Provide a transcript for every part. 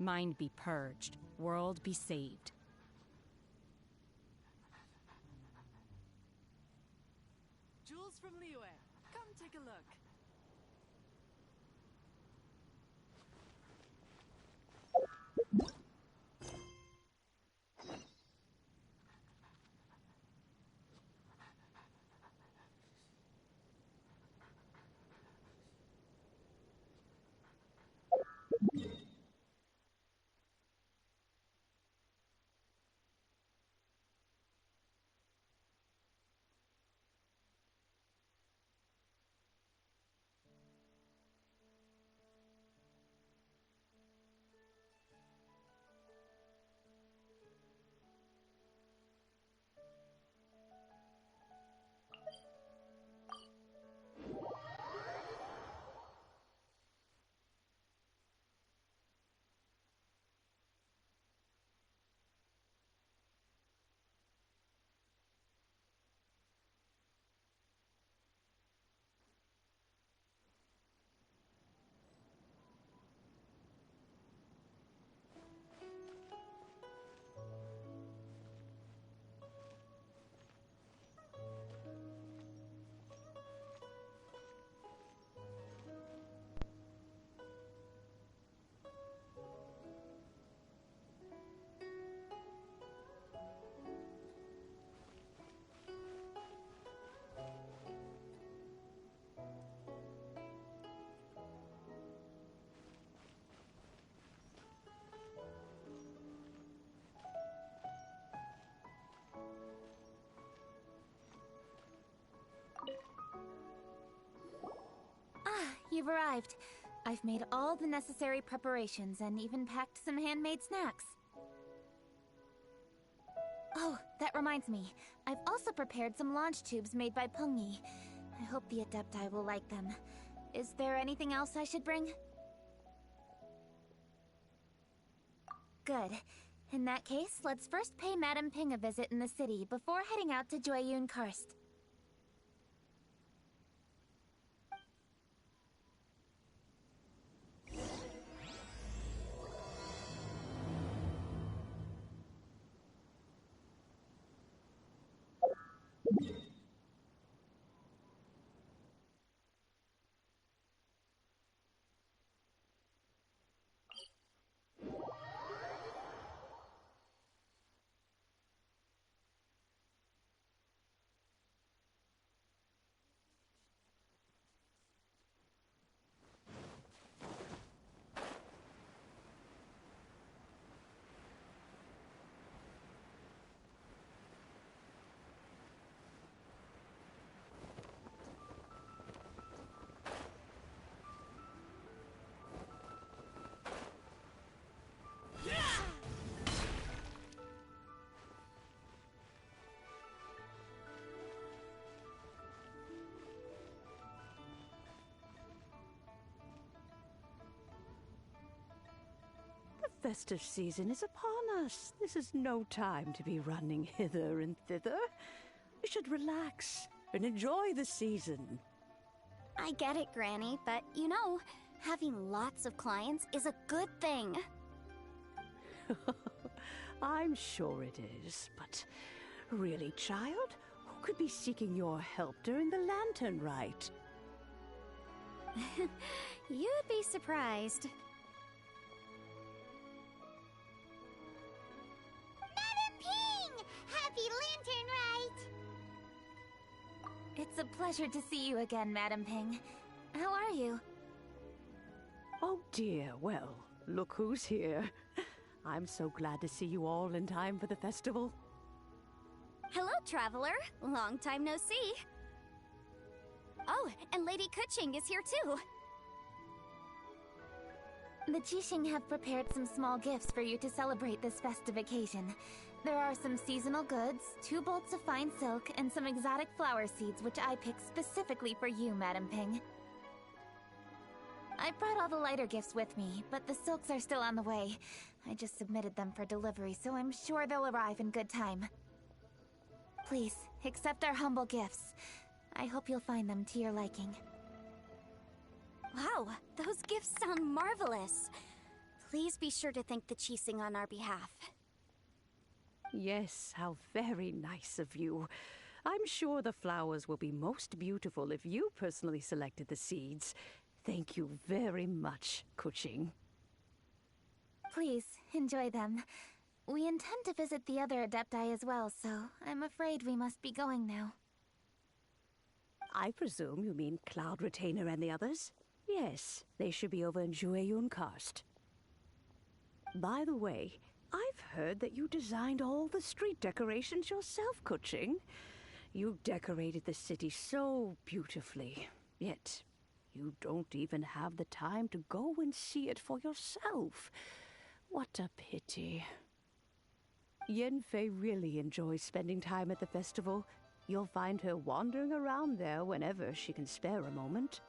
Mind be purged, world be saved. Jewels from Liyue. Come take a look. You've arrived. I've made all the necessary preparations and even packed some handmade snacks. Oh, that reminds me. I've also prepared some launch tubes made by Pengyi. I hope the Adepti will like them. Is there anything else I should bring? Good. In that case, let's first pay Madame Ping a visit in the city before heading out to Jueyun Karst. The festive season is upon us. This is no time to be running hither and thither. We should relax and enjoy the season. I get it, Granny, but you know, having lots of clients is a good thing. I'm sure it is, but really, child, who could be seeking your help during the lantern rite? You'd be surprised. Madam Ping! Happy Lantern Rite! It's a pleasure to see you again, Madam Ping. How are you? Oh dear, well, look who's here. I'm so glad to see you all in time for the festival. Hello, traveler. Long time no see. Oh, and Lady Kuching is here too. The Jixing have prepared some small gifts for you to celebrate this festive occasion. There are some seasonal goods, 2 bolts of fine silk, and some exotic flower seeds which I picked specifically for you, Madam Ping. I brought all the lighter gifts with me, but the silks are still on the way. I just submitted them for delivery, so I'm sure they'll arrive in good time. Please, accept our humble gifts. I hope you'll find them to your liking. Wow, those gifts sound marvelous. Please be sure to thank the Chising on our behalf. Yes, how very nice of you. I'm sure the flowers will be most beautiful if you personally selected the seeds. Thank you very much, Kuching. Please, enjoy them. We intend to visit the other Adepti as well, so I'm afraid we must be going now. I presume you mean Cloud Retainer and the others? Yes, they should be over in Jueyun Karst. By the way, I've heard that you designed all the street decorations yourself, Kuching. You decorated the city so beautifully, yet you don't even have the time to go and see it for yourself. What a pity. Yanfei really enjoys spending time at the festival. You'll find her wandering around there whenever she can spare a moment.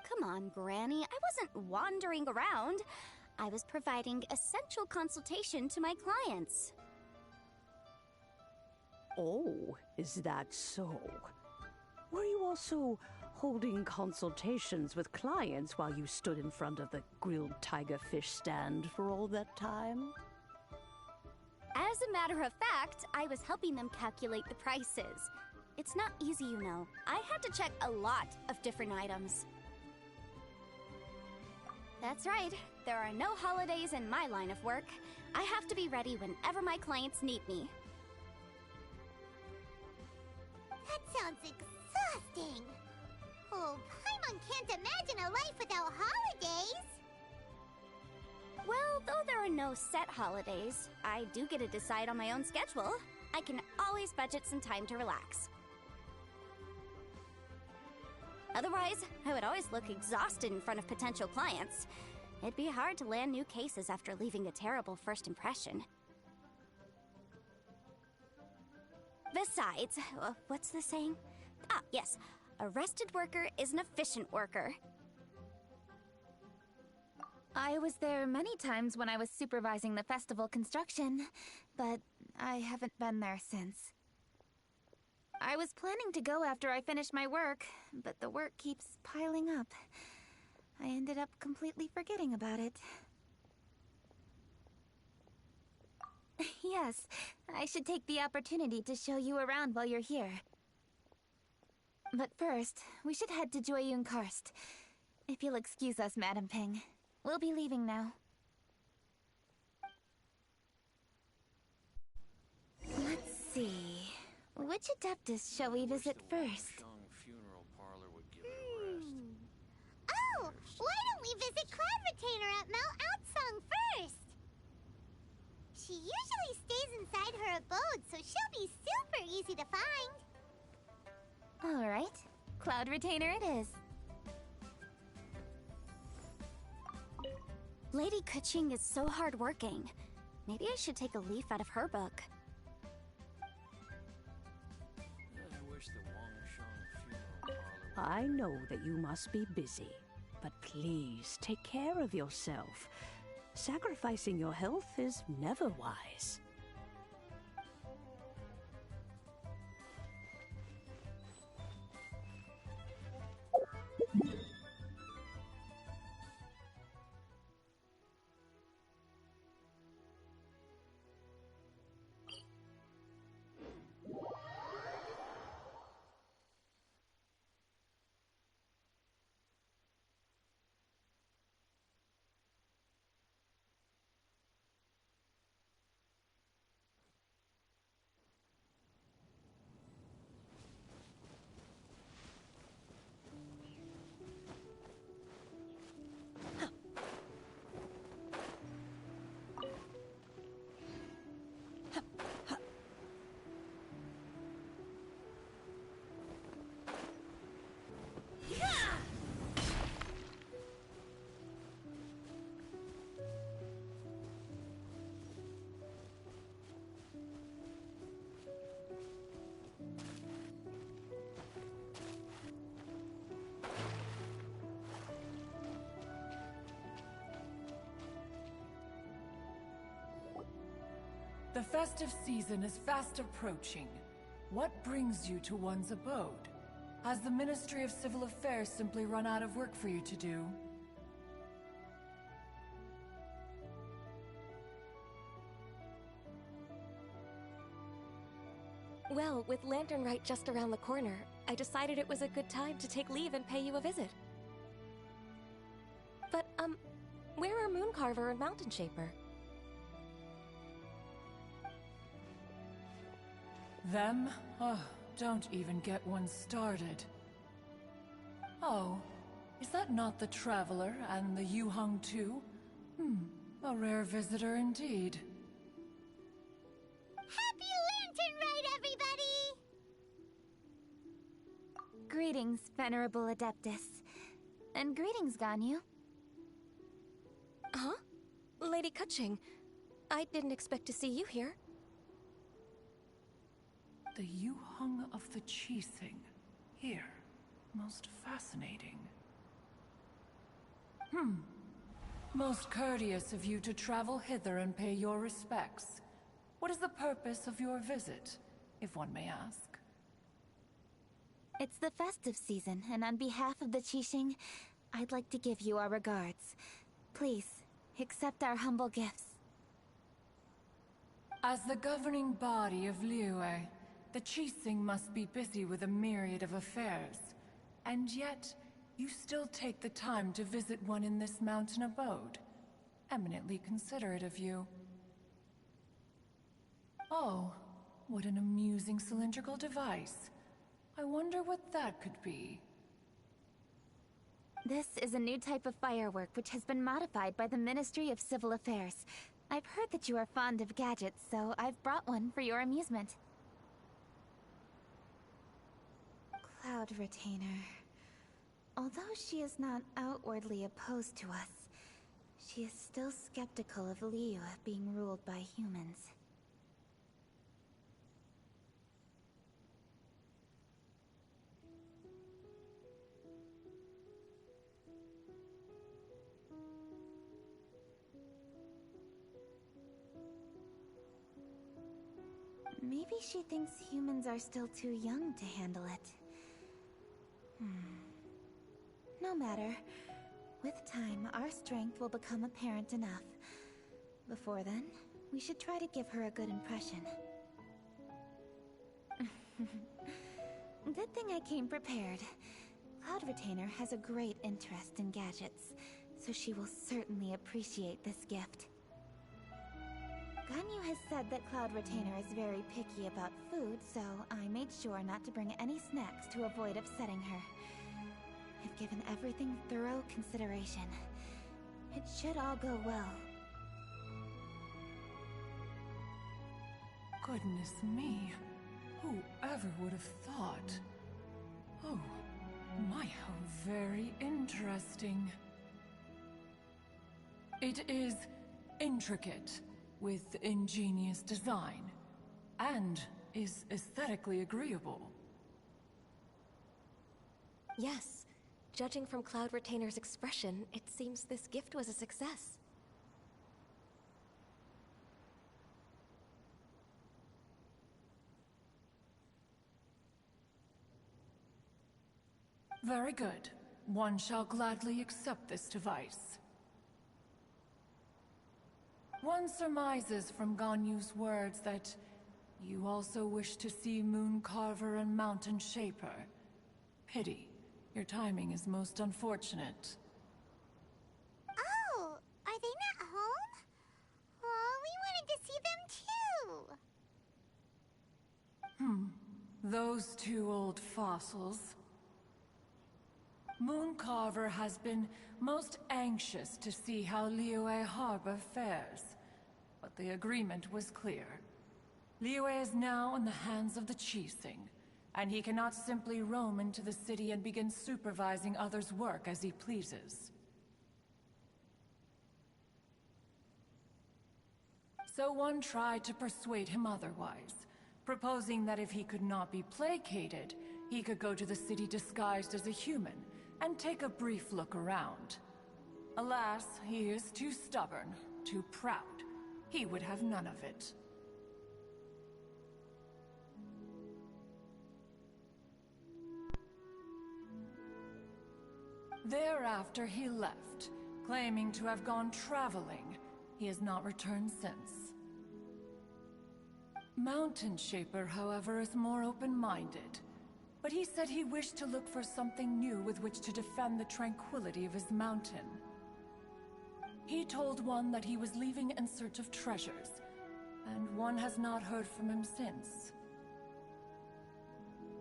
Come on, Granny. I wasn't wandering around. I was providing essential consultation to my clients. Oh, is that so? Were you also holding consultations with clients while you stood in front of the grilled tiger fish stand for all that time? As a matter of fact, I was helping them calculate the prices. It's not easy, you know. I had to check a lot of different items. That's right. There are no holidays in my line of work. I have to be ready whenever my clients need me. That sounds exhausting. Oh, Paimon can't imagine a life without holidays. Well, though there are no set holidays, I do get to decide on my own schedule. I can always budget some time to relax. Otherwise, I would always look exhausted in front of potential clients. It'd be hard to land new cases after leaving a terrible first impression. Besides, what's the saying? Ah, yes. A rested worker is an efficient worker. I was there many times when I was supervising the festival construction, but I haven't been there since. I was planning to go after I finished my work, but the work keeps piling up. I ended up completely forgetting about it. Yes, I should take the opportunity to show you around while you're here. But first, we should head to Jueyun Karst. If you'll excuse us, Madam Ping. We'll be leaving now. Let's see. Which Adeptus shall we visit first? Oh, why don't we visit Cloud Retainer at Mount Outsong first? She usually stays inside her abode, so she'll be super easy to find. All right. Cloud Retainer it is. Lady Kuching is so hardworking. Maybe I should take a leaf out of her book. I know that you must be busy, but please take care of yourself. Sacrificing your health is never wise. The festive season is fast approaching. What brings you to one's abode? Has the Ministry of Civil Affairs simply run out of work for you to do? Well, with Lantern Rite just around the corner, I decided it was a good time to take leave and pay you a visit. But, where are Mooncarver and Mountain Shaper? Them? Oh, don't even get one started. Oh, is that not the Traveler and the Yuheng too? A rare visitor indeed. Happy Lantern Rite, everybody! Greetings, Venerable Adeptus. And greetings, Ganyu. Huh? Lady Kutching, I didn't expect to see you here. The Yuheng of the Qixing. Here. Most fascinating. Most courteous of you to travel hither and pay your respects. What is the purpose of your visit, if one may ask? It's the festive season, and on behalf of the Qixing, I'd like to give you our regards. Please, accept our humble gifts. As the governing body of Liyue, the Qixing must be busy with a myriad of affairs. And yet, you still take the time to visit one in this mountain abode. Eminently considerate of you. Oh, what an amusing cylindrical device. I wonder what that could be. This is a new type of firework which has been modified by the Ministry of Civil Affairs. I've heard that you are fond of gadgets, so I've brought one for your amusement. Cloud Retainer. Although she is not outwardly opposed to us, she is still skeptical of Liyue being ruled by humans. Maybe she thinks humans are still too young to handle it. No matter. With time, our strength will become apparent enough. Before then, we should try to give her a good impression. Good thing I came prepared. Cloud Retainer has a great interest in gadgets, so she will certainly appreciate this gift. Ganyu has said that Cloud Retainer is very picky about food, so I made sure not to bring any snacks to avoid upsetting her. I've given everything thorough consideration. It should all go well. Goodness me. Whoever would have thought? Oh, my, how very interesting. It is intricate, with ingenious design, and is aesthetically agreeable. Yes. Judging from Cloud Retainer's expression, it seems this gift was a success. Very good. One shall gladly accept this device. One surmises from Ganyu's words that you also wish to see Mooncarver and Mountain Shaper. Pity. Your timing is most unfortunate. Oh, are they not home? Oh, we wanted to see them too. Those two old fossils. Mooncarver has been most anxious to see how Liyue Harbor fares. But the agreement was clear. Liyue is now in the hands of the Qixing, and he cannot simply roam into the city and begin supervising others' work as he pleases. So one tried to persuade him otherwise, proposing that if he could not be placated, he could go to the city disguised as a human and take a brief look around. Alas, he is too stubborn, too proud. He would have none of it. Thereafter he left, claiming to have gone traveling. He has not returned since. Mountain Shaper, however, is more open-minded. But he said he wished to look for something new with which to defend the tranquility of his mountain. He told one that he was leaving in search of treasures, and one has not heard from him since.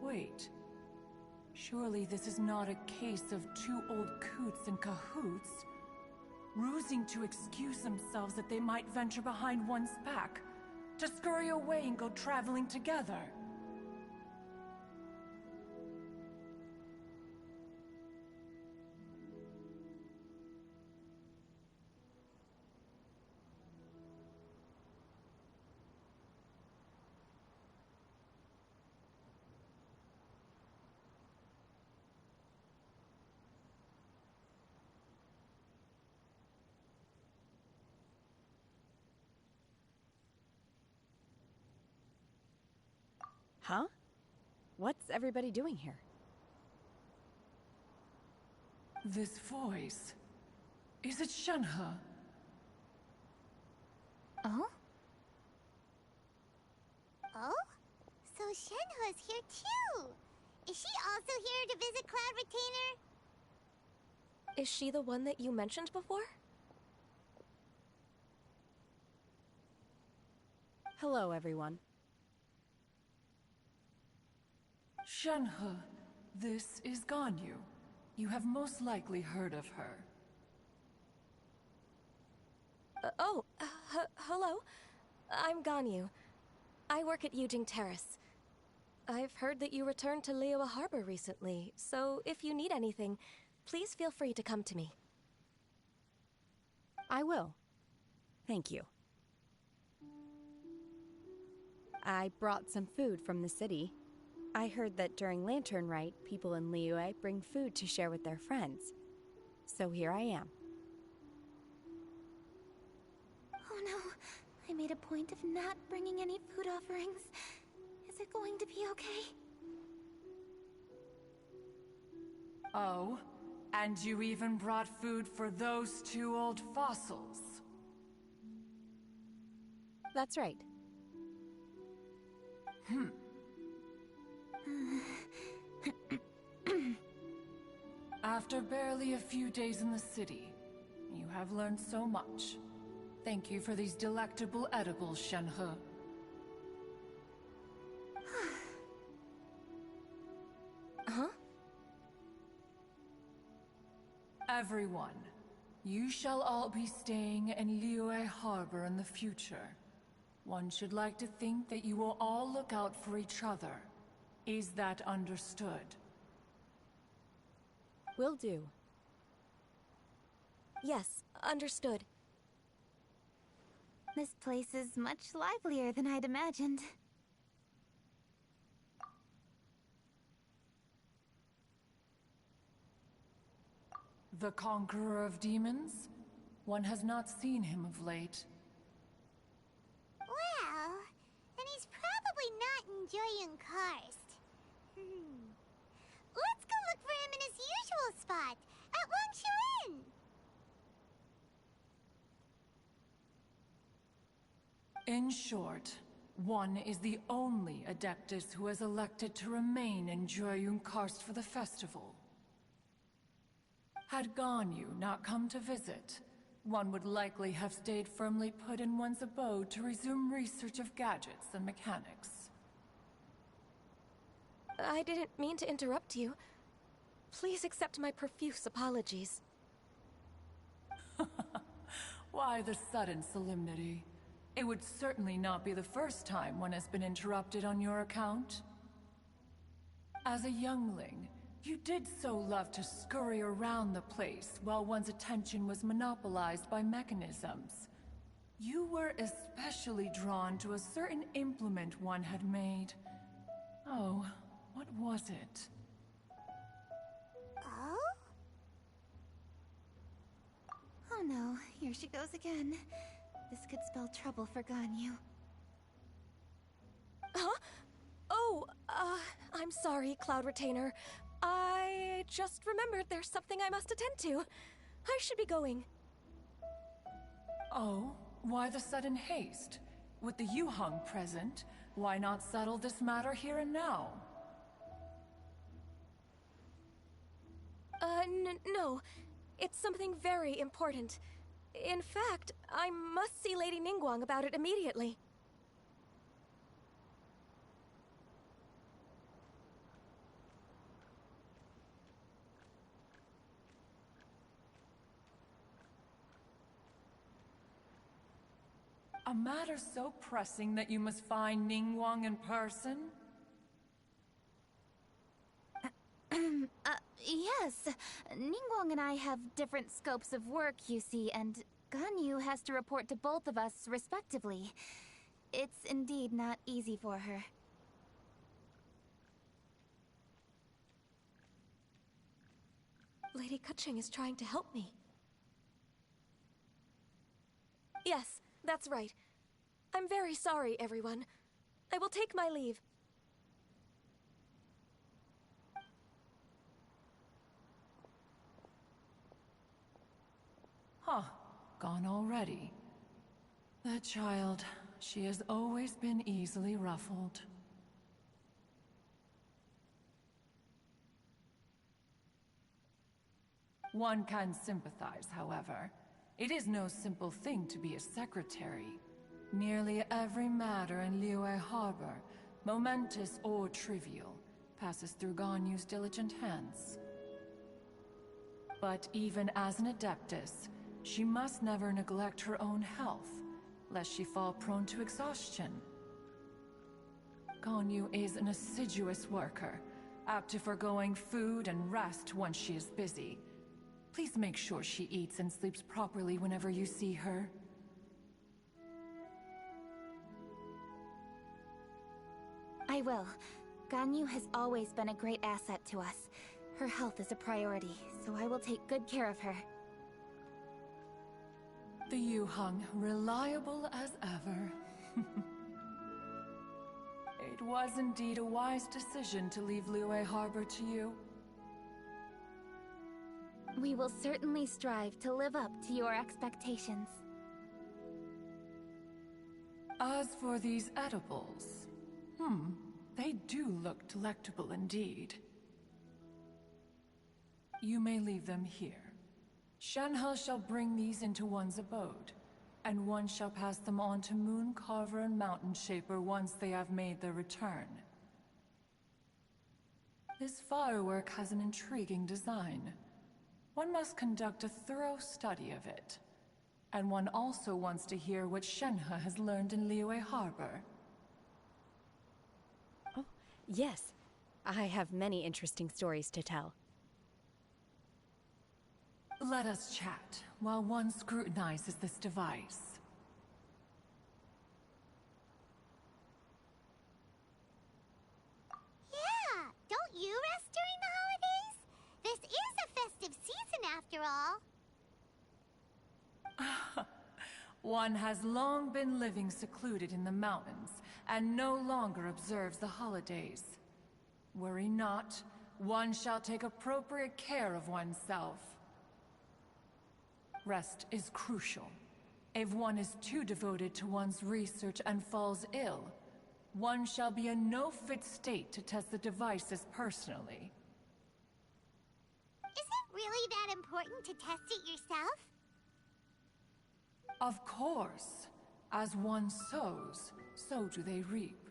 Wait. Surely this is not a case of two old coots in cahoots, rusing to excuse themselves that they might venture behind one's back, to scurry away and go traveling together. Huh? What's everybody doing here? This voice... is it Shenhe? Oh? Oh? So Shenhe's here too! Is she also here to visit Cloud Retainer? Is she the one that you mentioned before? Hello, everyone. Shenhe, this is Ganyu. You have most likely heard of her. Hello. I'm Ganyu. I work at Yujing Terrace. I've heard that you returned to Liyue Harbor recently, so if you need anything, please feel free to come to me. I will. Thank you. I brought some food from the city. I heard that during Lantern Rite, people in Liyue bring food to share with their friends. So here I am. Oh no, I made a point of not bringing any food offerings. Is it going to be okay? Oh, and you even brought food for those two old fossils. That's right. After barely a few days in the city, you have learned so much. Thank you for these delectable edibles, Shenhe. Huh? Everyone, you shall all be staying in Liyue Harbor in the future. One should like to think that you will all look out for each other. Is that understood? Will do. Yes, understood. This place is much livelier than I'd imagined. The Conqueror of Demons? One has not seen him of late. Well, then he's probably not enjoying Karst. Let's go look for him in his usual spot, at Wangshu Inn. In short, one is the only Adeptus who has elected to remain in Jueyun Karst for the festival. Had Ganyu not come to visit, one would likely have stayed firmly put in one's abode to resume research of gadgets and mechanics. I didn't mean to interrupt you. Please accept my profuse apologies. Why the sudden solemnity? It would certainly not be the first time one has been interrupted on your account. As a youngling, you did so love to scurry around the place while one's attention was monopolized by mechanisms. You were especially drawn to a certain implement one had made. Oh, what was it? Oh? Oh no, here she goes again. This could spell trouble for Ganyu. Huh? Oh, I'm sorry, Cloud Retainer. I just remembered there's something I must attend to. I should be going. Oh, why the sudden haste? With the Yuheng present, why not settle this matter here and now? No. It's something very important. In fact, I must see Lady Ningguang about it immediately. A matter so pressing that you must find Ningguang in person? Yes. Ningguang and I have different scopes of work, you see, and Ganyu has to report to both of us, respectively. It's indeed not easy for her. Lady Keqing is trying to help me. Yes, that's right. I'm very sorry, everyone. I will take my leave. Huh. Gone already. That child, she has always been easily ruffled. One can sympathize, however. It is no simple thing to be a secretary. Nearly every matter in Liyue Harbor, momentous or trivial, passes through Ganyu's diligent hands. But even as an adeptus, she must never neglect her own health, lest she fall prone to exhaustion. Ganyu is an assiduous worker, apt to forgoing food and rest once she is busy. Please make sure she eats and sleeps properly whenever you see her. I will. Ganyu has always been a great asset to us. Her health is a priority, so I will take good care of her. The Yuheng, reliable as ever. It was indeed a wise decision to leave Liyue Harbor to you. We will certainly strive to live up to your expectations. As for these edibles, they do look delectable indeed. You may leave them here. Shenhe shall bring these into one's abode, and one shall pass them on to Mooncarver and Mountain Shaper once they have made their return. This firework has an intriguing design. One must conduct a thorough study of it. And one also wants to hear what Shenhe has learned in Liyue Harbor. Oh, yes. I have many interesting stories to tell. Let us chat while one scrutinizes this device. Yeah, don't you rest during the holidays? This is a festive season after all. One has long been living secluded in the mountains and no longer observes the holidays. Worry not, one shall take appropriate care of oneself. Rest is crucial. If one is too devoted to one's research and falls ill, one shall be in no fit state to test the devices personally. Is it really that important to test it yourself? Of course. As one sows, so do they reap.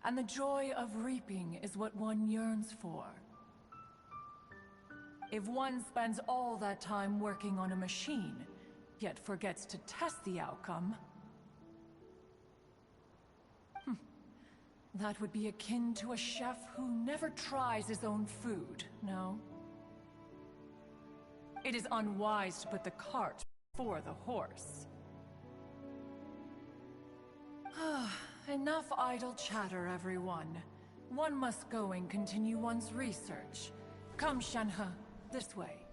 And the joy of reaping is what one yearns for. If one spends all that time working on a machine, yet forgets to test the outcome, that would be akin to a chef who never tries his own food, no? It is unwise to put the cart before the horse. Enough idle chatter, everyone. One must go and continue one's research. Come, Shenhe, this way.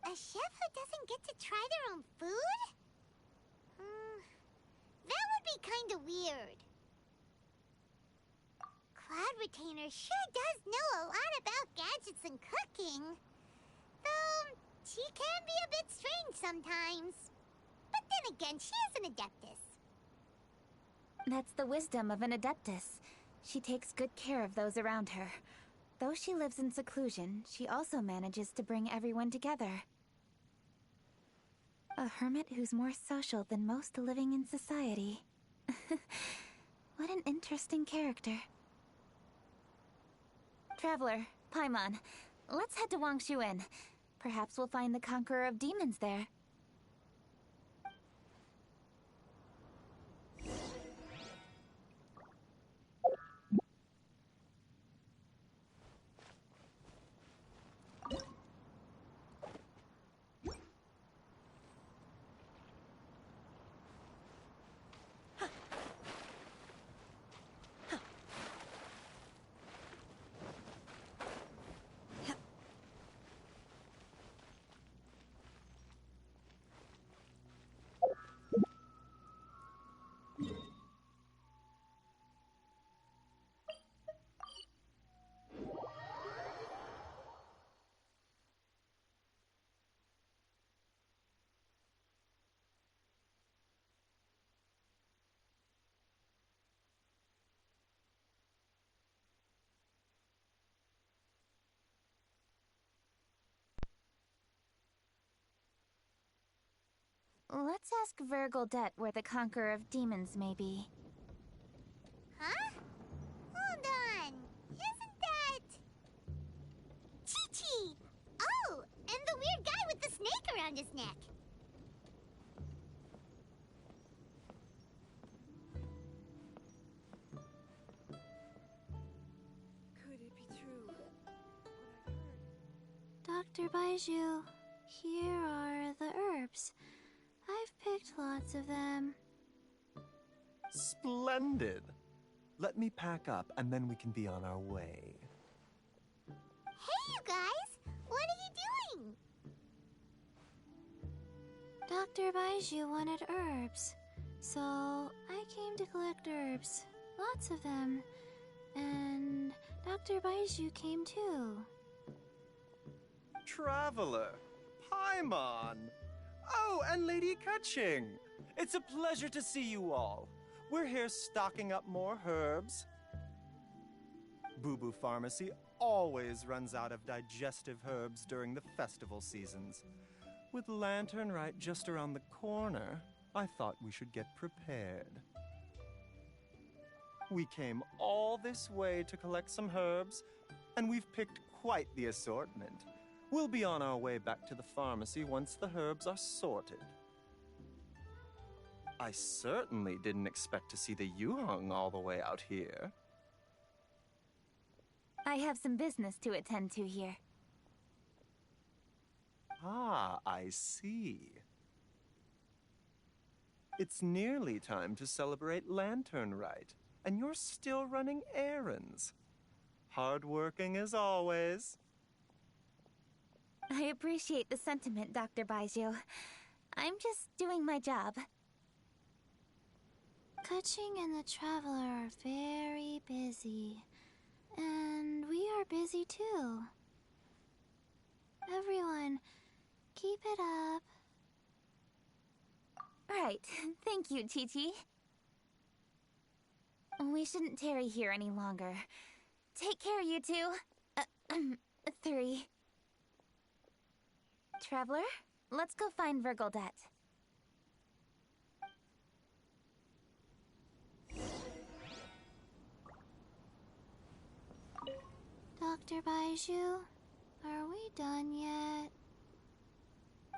A chef who doesn't get to try their own food? That would be kinda weird. Cloud Retainer sure does know a lot about gadgets and cooking. Though, She can be a bit strange sometimes. But then again, she is an Adeptus. That's the wisdom of an Adeptus. She takes good care of those around her. Though she lives in seclusion, she also manages to bring everyone together. A hermit who's more social than most living in society. What an interesting character. Traveler, Paimon, let's head to Wangshuin. Perhaps we'll find the Conqueror of Demons there. Let's ask Vergildet where the Conqueror of Demons may be. Huh? Hold on. Isn't that... Chi-Chi! Oh, and the weird guy with the snake around his neck. Could it be true? What I heard? Dr. Baiju, here are the herbs. I've picked lots of them. Splendid! Let me pack up and then we can be on our way. Hey, you guys! What are you doing? Dr. Baiju wanted herbs, so I came to collect herbs. Lots of them. And Dr. Baiju came too. Traveler! Paimon! Oh, and Lady Kutching! It's a pleasure to see you all. We're here stocking up more herbs. Boo Boo Pharmacy always runs out of digestive herbs during the festival seasons. With Lantern right just around the corner, I thought we should get prepared. We came all this way to collect some herbs, and we've picked quite the assortment. We'll be on our way back to the pharmacy once the herbs are sorted. I certainly didn't expect to see the Yuheng all the way out here. I have some business to attend to here. Ah, I see. It's nearly time to celebrate Lantern Rite, and you're still running errands. Hardworking as always. I appreciate the sentiment, Dr. Baiju. I'm just doing my job. Kutching and the Traveler are very busy. And we are busy too. Everyone, keep it up. Right. Thank you, Chi-Chi. We shouldn't tarry here any longer. Take care, you two. 3. Traveler, let's go find Vergildet. Dr. Baiju, are we done yet?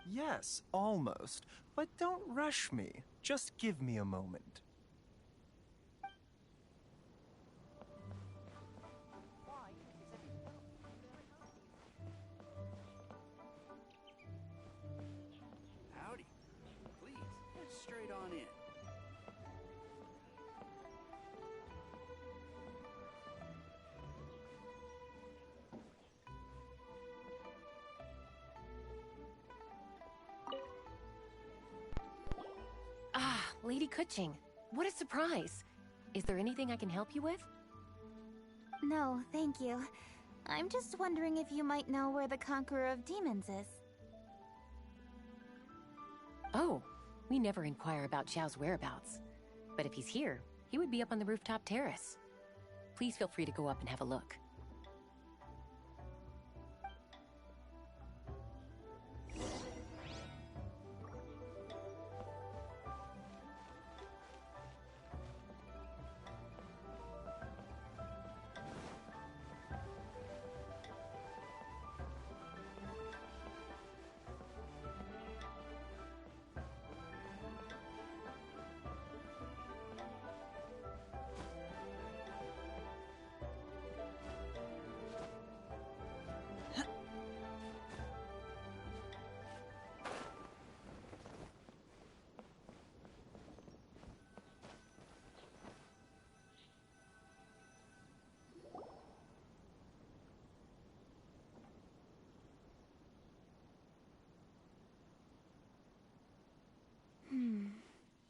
Yes, almost. But don't rush me. Just give me a moment. Howdy. Please, head straight on in. Lady Kutching, what a surprise! Is there anything I can help you with? No, thank you. I'm just wondering if you might know where the Conqueror of Demons is. Oh, we never inquire about Xiao's whereabouts. But if he's here, he would be up on the rooftop terrace. Please feel free to go up and have a look.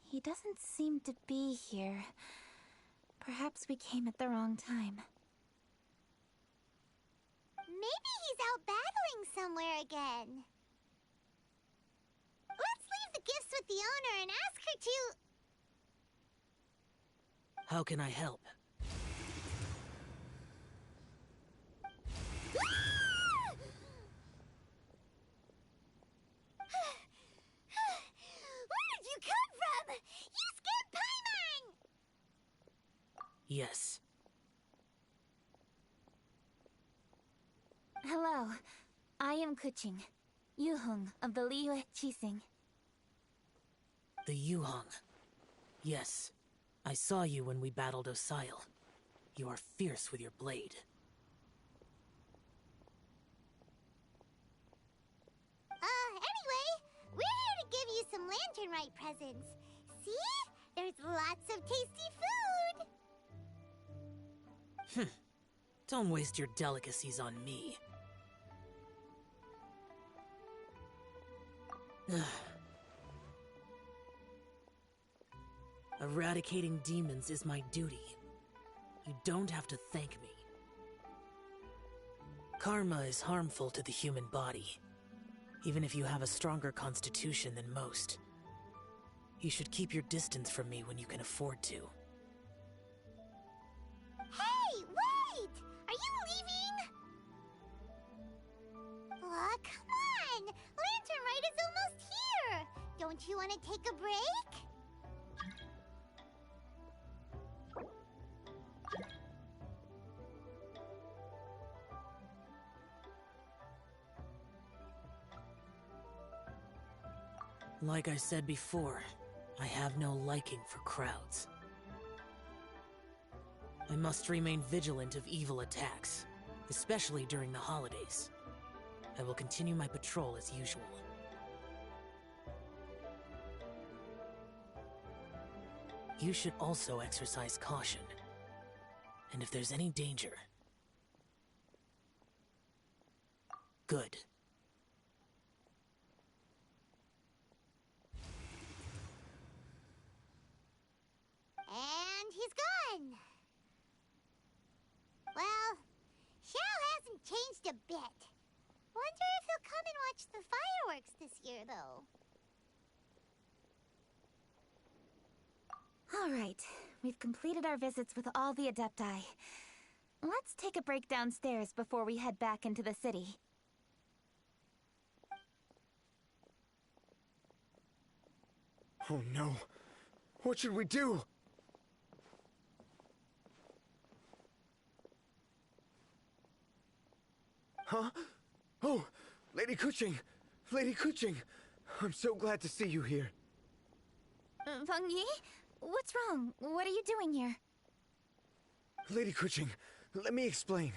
He doesn't seem to be here. Perhaps we came at the wrong time. Maybe he's out battling somewhere again. Let's leave the gifts with the owner and ask her to... How can I help? Where did you come from? You scared Paimon! Yes. Hello, I am Kuching, Yuhong of the Liyue Chising. The Yuhong. Yes. I saw you when we battled Osile. You are fierce with your blade. Anyway, we're here to give you some Lantern Rite presents. See? There's lots of tasty food! Don't waste your delicacies on me. Eradicating demons is my duty. You don't have to thank me. Karma is harmful to the human body, even if you have a stronger constitution than most. You should keep your distance from me when you can afford to. Hey, wait! Are you leaving? Aw, come on! Lantern Rite is almost here! Don't you want to take a break? Like I said before, I have no liking for crowds. I must remain vigilant of evil attacks, especially during the holidays. I will continue my patrol as usual. You should also exercise caution. And if there's any danger... Good. And he's gone. Well, Xiao hasn't changed a bit. Wonder if he'll come and watch the fireworks this year, though. All right, we've completed our visits with all the Adepti. Let's take a break downstairs before we head back into the city. Oh no. What should we do? Huh? Oh, Lady Kuching! Lady Kuching! I'm so glad to see you here. Feng Yi? What's wrong? What are you doing here? Lady Kuching, let me explain.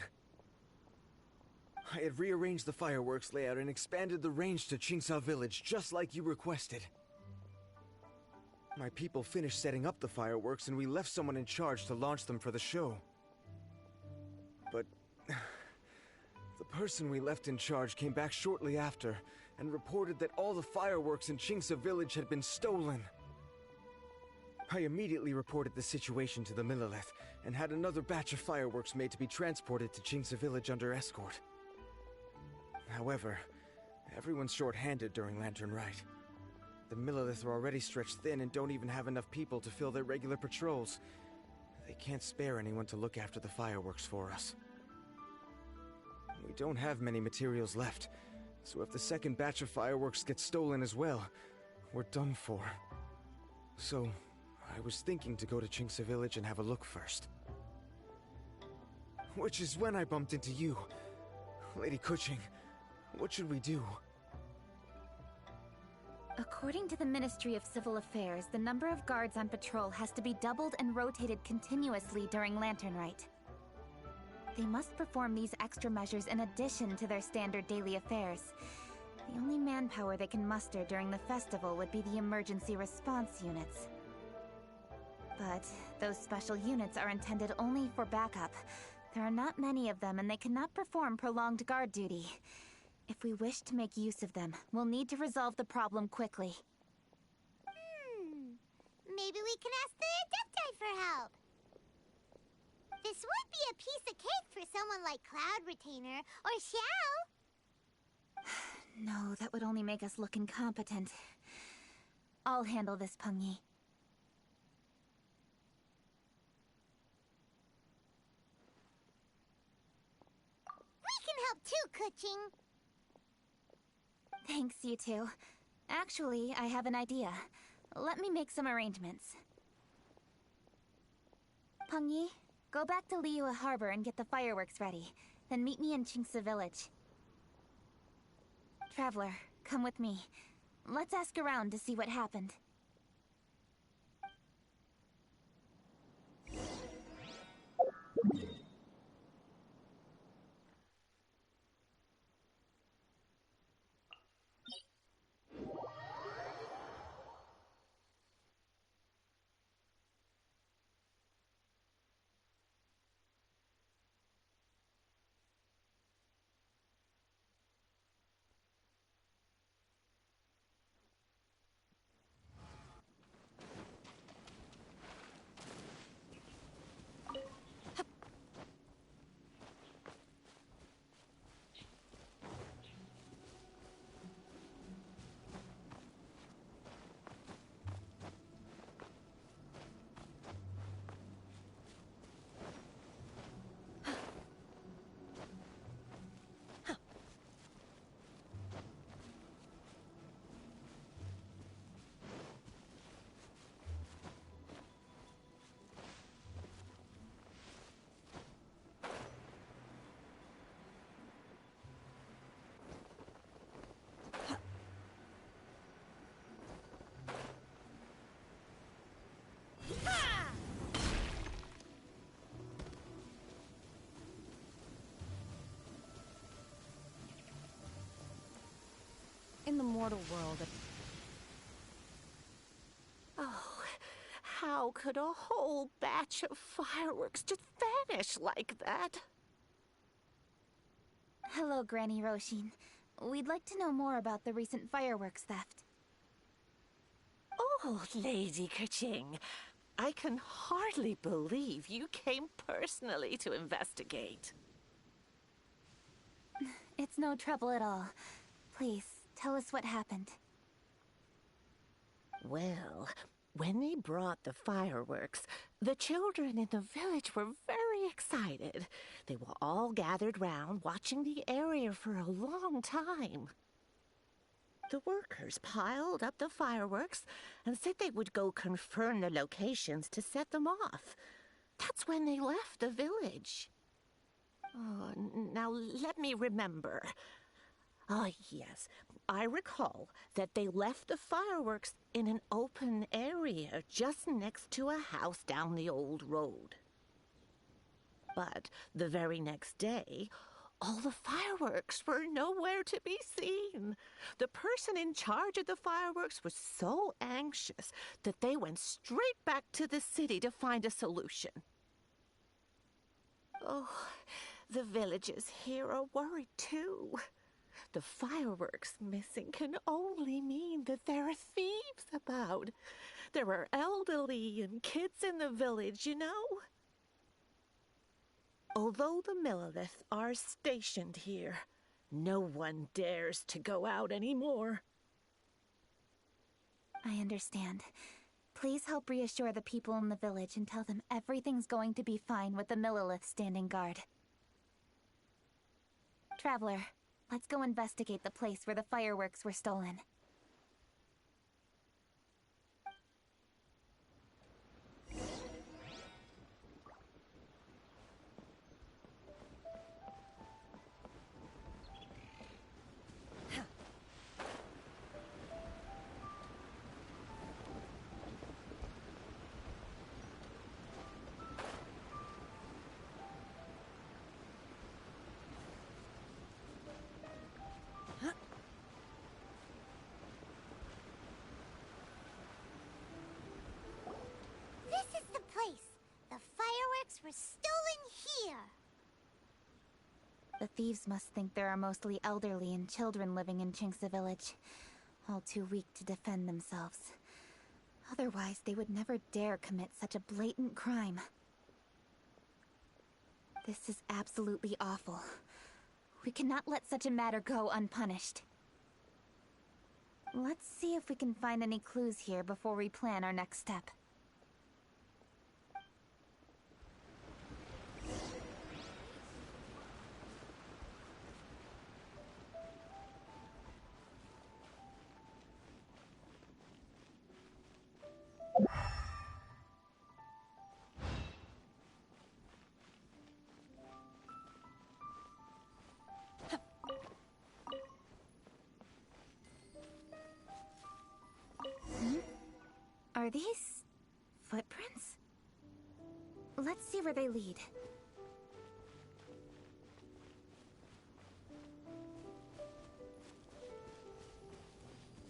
I had rearranged the fireworks layout and expanded the range to Qingsa Village, just like you requested. My people finished setting up the fireworks and we left someone in charge to launch them for the show. But... the person we left in charge came back shortly after and reported that all the fireworks in Qingsa Village had been stolen. I immediately reported the situation to the Millelith and had another batch of fireworks made to be transported to Qingsa Village under escort. However, everyone's short-handed during Lantern Rite. The Millilith are already stretched thin and don't even have enough people to fill their regular patrols. They can't spare anyone to look after the fireworks for us. We don't have many materials left, so if the second batch of fireworks gets stolen as well, we're done for. So, I was thinking to go to Chinksa Village and have a look first. Which is when I bumped into you. Lady Kuching, what should we do? According to the Ministry of Civil Affairs, the number of guards on patrol has to be doubled and rotated continuously during Lantern Rite. They must perform these extra measures in addition to their standard daily affairs. The only manpower they can muster during the festival would be the emergency response units. But those special units are intended only for backup. There are not many of them, and they cannot perform prolonged guard duty. If we wish to make use of them, we'll need to resolve the problem quickly. Maybe we can ask the Adepti for help. This would be a piece of cake for someone like Cloud Retainer or Xiao. No, that would only make us look incompetent. I'll handle this, Pengyi. We can help too, Kuching. Thanks, you two. Actually, I have an idea. Let me make some arrangements. Pengyi, go back to Liyue Harbor and get the fireworks ready. Then meet me in Chinksa Village. Traveler, come with me. Let's ask around to see what happened. In the mortal world... Oh, how could a whole batch of fireworks just vanish like that? Hello, Granny Roshin. We'd like to know more about the recent fireworks theft. Oh, Lady Kuching, I can hardly believe you came personally to investigate. It's no trouble at all. Please, tell us what happened. Well, when they brought the fireworks, the children in the village were very excited. They were all gathered round, watching the area for a long time. The workers piled up the fireworks and said they would go confirm the locations to set them off. That's when they left the village. Oh, now let me remember. Ah, yes. I recall that they left the fireworks in an open area just next to a house down the old road. But the very next day, all the fireworks were nowhere to be seen. The person in charge of the fireworks was so anxious that they went straight back to the city to find a solution. Oh, the villagers here are worried too. The fireworks missing can only mean that there are thieves about. There are elderly and kids in the village, you know. Although the Millilith are stationed here, no one dares to go out anymore. I understand. Please help reassure the people in the village and tell them everything's going to be fine with the Millilith standing guard. Traveler, let's go investigate the place where the fireworks were stolen. This is the place. The fireworks were stolen here. The thieves must think there are mostly elderly and children living in Chinksa village, all too weak to defend themselves. Otherwise, they would never dare commit such a blatant crime. This is absolutely awful. We cannot let such a matter go unpunished. Let's see if we can find any clues here before we plan our next step. Are these footprints? Let's see where they lead.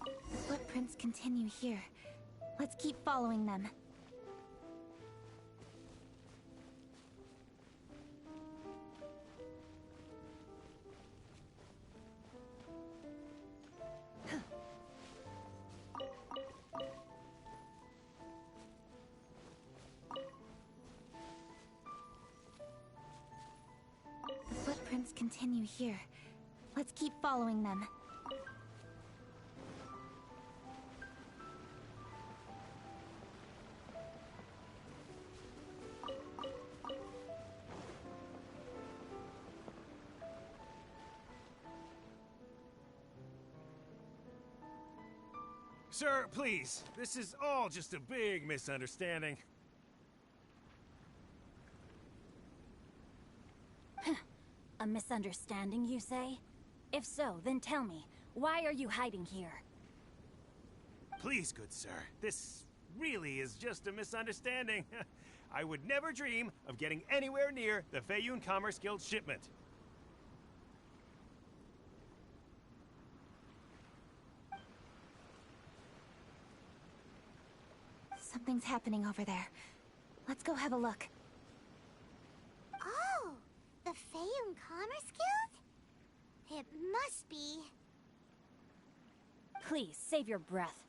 The footprints continue here. Let's keep following them. Continue here. Let's keep following them. Sir, please. This is all just a big misunderstanding. A misunderstanding, you say? If so, then tell me, why are you hiding here? Please, good sir, this really is just a misunderstanding. I would never dream of getting anywhere near the Feiyun Commerce Guild shipment. Something's happening over there. Let's go have a look. Oh, the Feiyun Commerce Guild? It must be... Please, save your breath.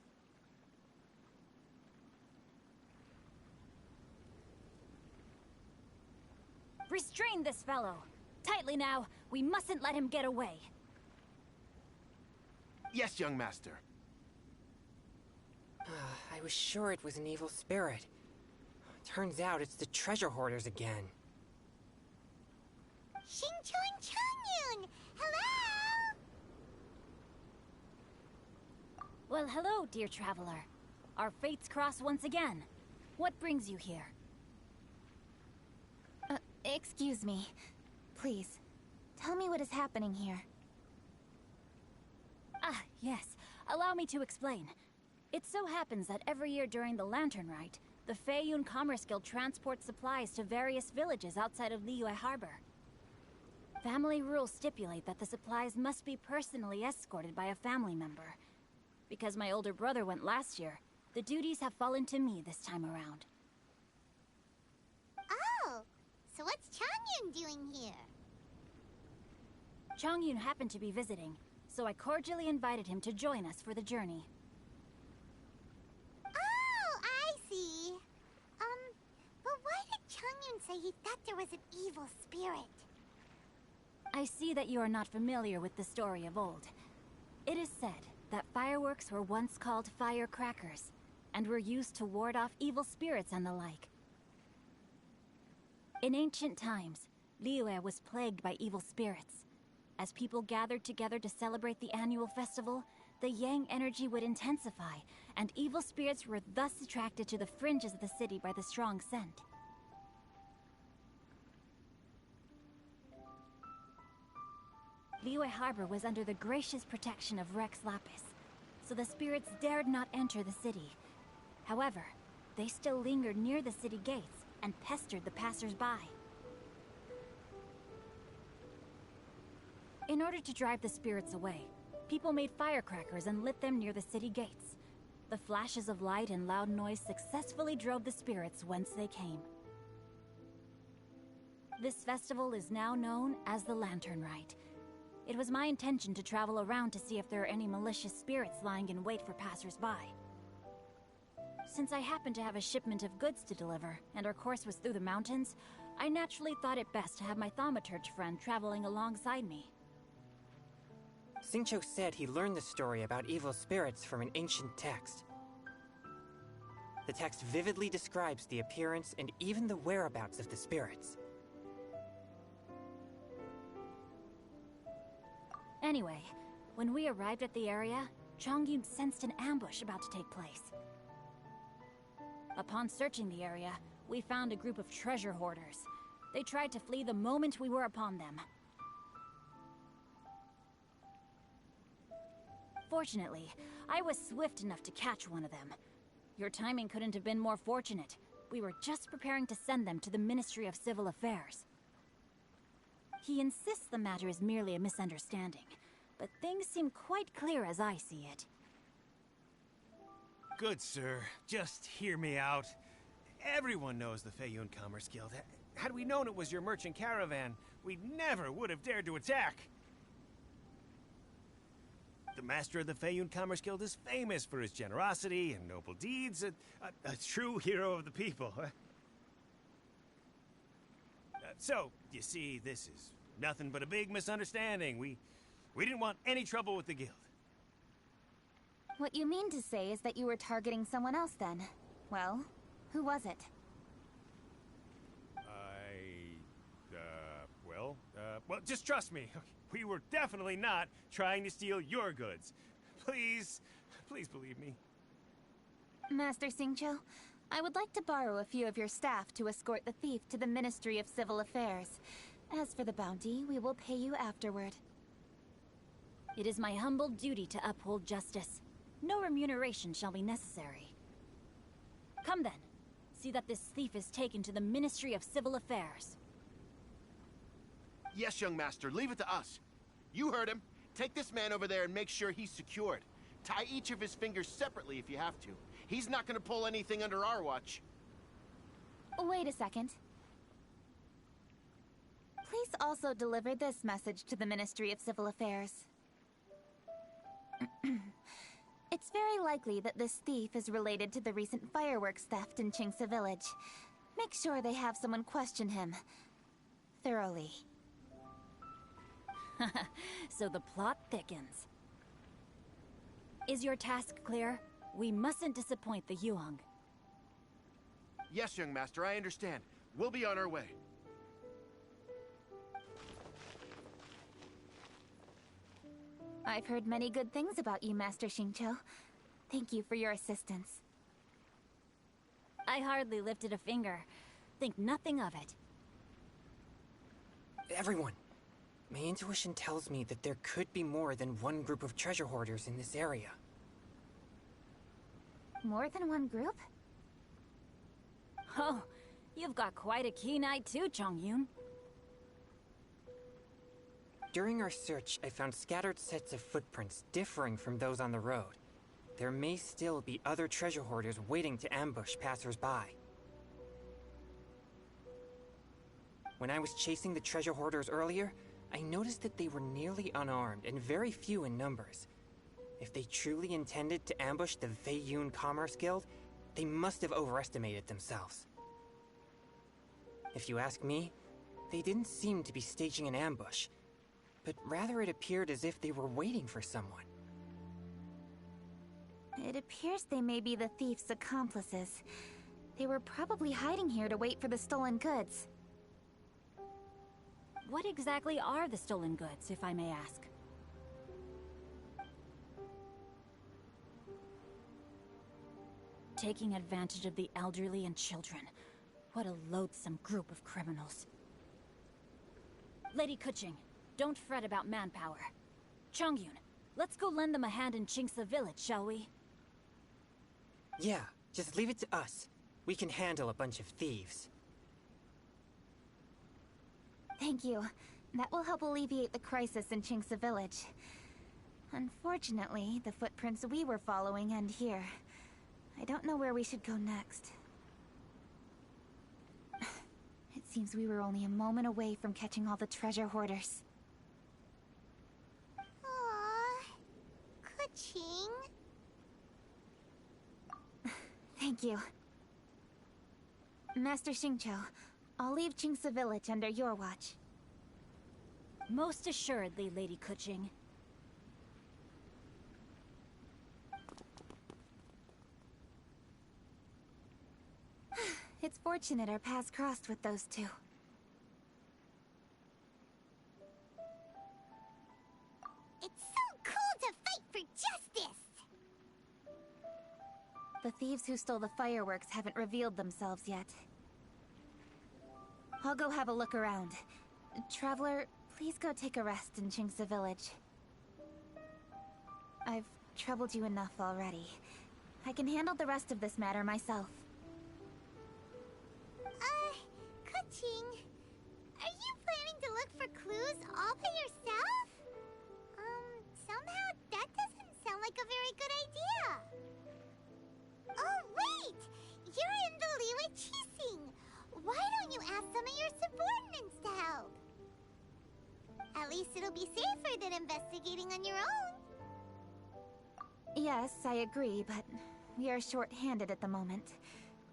Restrain this fellow! Tightly now, we mustn't let him get away. Yes, young master. I was sure it was an evil spirit. Turns out it's the treasure hoarders again. Xingqiu Changyun! Hello! Well, hello, dear traveler. Our fates cross once again. What brings you here? Excuse me. Please, tell me what is happening here. Ah, yes. Allow me to explain. It so happens that every year during the Lantern Rite, the Feiyun Commerce Guild transports supplies to various villages outside of Liyue Harbor. Family rules stipulate that the supplies must be personally escorted by a family member. Because my older brother went last year, the duties have fallen to me this time around. Oh, so what's Changyun doing here? Changyun happened to be visiting, so I cordially invited him to join us for the journey. Oh, I see. But why did Changyun say he thought there was an evil spirit? I see that you are not familiar with the story of old. It is said that fireworks were once called firecrackers, and were used to ward off evil spirits and the like. In ancient times, Liyue was plagued by evil spirits. As people gathered together to celebrate the annual festival, the yang energy would intensify, and evil spirits were thus attracted to the fringes of the city by the strong scent. Liyue Harbor was under the gracious protection of Rex Lapis, so the spirits dared not enter the city. However, they still lingered near the city gates and pestered the passers-by. In order to drive the spirits away, people made firecrackers and lit them near the city gates. The flashes of light and loud noise successfully drove the spirits whence they came. This festival is now known as the Lantern Rite. It was my intention to travel around to see if there are any malicious spirits lying in wait for passers-by. Since I happened to have a shipment of goods to deliver, and our course was through the mountains, I naturally thought it best to have my thaumaturge friend traveling alongside me. Xingqiu said he learned the story about evil spirits from an ancient text. The text vividly describes the appearance and even the whereabouts of the spirits. Anyway, when we arrived at the area, Chongyun sensed an ambush about to take place. Upon searching the area, we found a group of treasure hoarders. They tried to flee the moment we were upon them. Fortunately, I was swift enough to catch one of them. Your timing couldn't have been more fortunate. We were just preparing to send them to the Ministry of Civil Affairs. He insists the matter is merely a misunderstanding, but things seem quite clear as I see it. Good sir, just hear me out. Everyone knows the Feiyun Commerce Guild. Had we known it was your merchant caravan, we never would have dared to attack. The master of the Feiyun Commerce Guild is famous for his generosity and noble deeds, a true hero of the people. So, you see, this is nothing but a big misunderstanding. We didn't want any trouble with the guild. What you mean to say is that you were targeting someone else then? Well, who was it? Well, just trust me. We were definitely not trying to steal your goods. Please believe me. Master Xingqiu, I would like to borrow a few of your staff to escort the thief to the Ministry of Civil Affairs. As for the bounty, we will pay you afterward. It is my humble duty to uphold justice. No remuneration shall be necessary. Come then. See that this thief is taken to the Ministry of Civil Affairs. Yes, young master, leave it to us. You heard him. Take this man over there and make sure he's secured. Tie each of his fingers separately if you have to. He's not gonna pull anything under our watch. Wait a second. Please also deliver this message to the Ministry of Civil Affairs. It's very likely that this thief is related to the recent fireworks theft in Qingce Village. Make sure they have someone question him thoroughly. So the plot thickens. Is your task clear? We mustn't disappoint the Yuang. Yes, young master, I understand. We'll be on our way. I've heard many good things about you, Master Xingqiu. Thank you for your assistance. I hardly lifted a finger. Think nothing of it. Everyone, my intuition tells me that there could be more than one group of treasure hoarders in this area. More than one group? Oh, you've got quite a keen eye too, Chongyun. During our search, I found scattered sets of footprints differing from those on the road. There may still be other treasure hoarders waiting to ambush passers-by. When I was chasing the treasure hoarders earlier, I noticed that they were nearly unarmed and very few in numbers. If they truly intended to ambush the Feiyun Commerce Guild, they must have overestimated themselves. If you ask me, they didn't seem to be staging an ambush, but rather it appeared as if they were waiting for someone. It appears they may be the thief's accomplices. They were probably hiding here to wait for the stolen goods. What exactly are the stolen goods, if I may ask? Taking advantage of the elderly and children. What a loathsome group of criminals. Lady Kuching, don't fret about manpower. Chongyun, let's go lend them a hand in Qingce village, shall we? Yeah, just leave it to us. We can handle a bunch of thieves. Thank you. That will help alleviate the crisis in Qingce village. Unfortunately, the footprints we were following end here. I don't know where we should go next. It seems we were only a moment away from catching all the treasure hoarders. Aww. Kuching. Thank you. Master Xingqiu, I'll leave Qingce village under your watch. Most assuredly, Lady Kuching. It's fortunate our paths crossed with those two. It's so cool to fight for justice! The thieves who stole the fireworks haven't revealed themselves yet. I'll go have a look around. Traveler, please go take a rest in Qingce village. I've troubled you enough already. I can handle the rest of this matter myself. Kuching, are you planning to look for clues all by yourself? Somehow that doesn't sound like a very good idea. Oh, wait! You're in the Liyue Qixing. Why don't you ask some of your subordinates to help? At least it'll be safer than investigating on your own. Yes, I agree, but we are short-handed at the moment.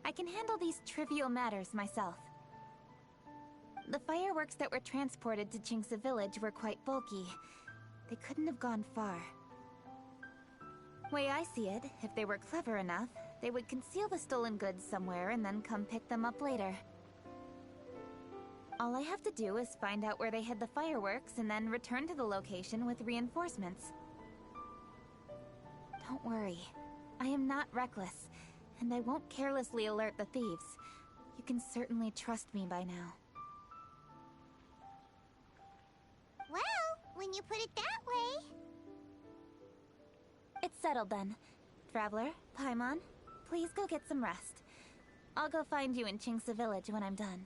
I can handle these trivial matters myself. The fireworks that were transported to Qingce village were quite bulky. They couldn't have gone far. Way I see it, if they were clever enough, they would conceal the stolen goods somewhere and then come pick them up later. All I have to do is find out where they hid the fireworks and then return to the location with reinforcements. Don't worry. I am not reckless, and I won't carelessly alert the thieves. You can certainly trust me by now. Well, when you put it that way... It's settled then. Traveler, Paimon, please go get some rest. I'll go find you in Qingce village when I'm done.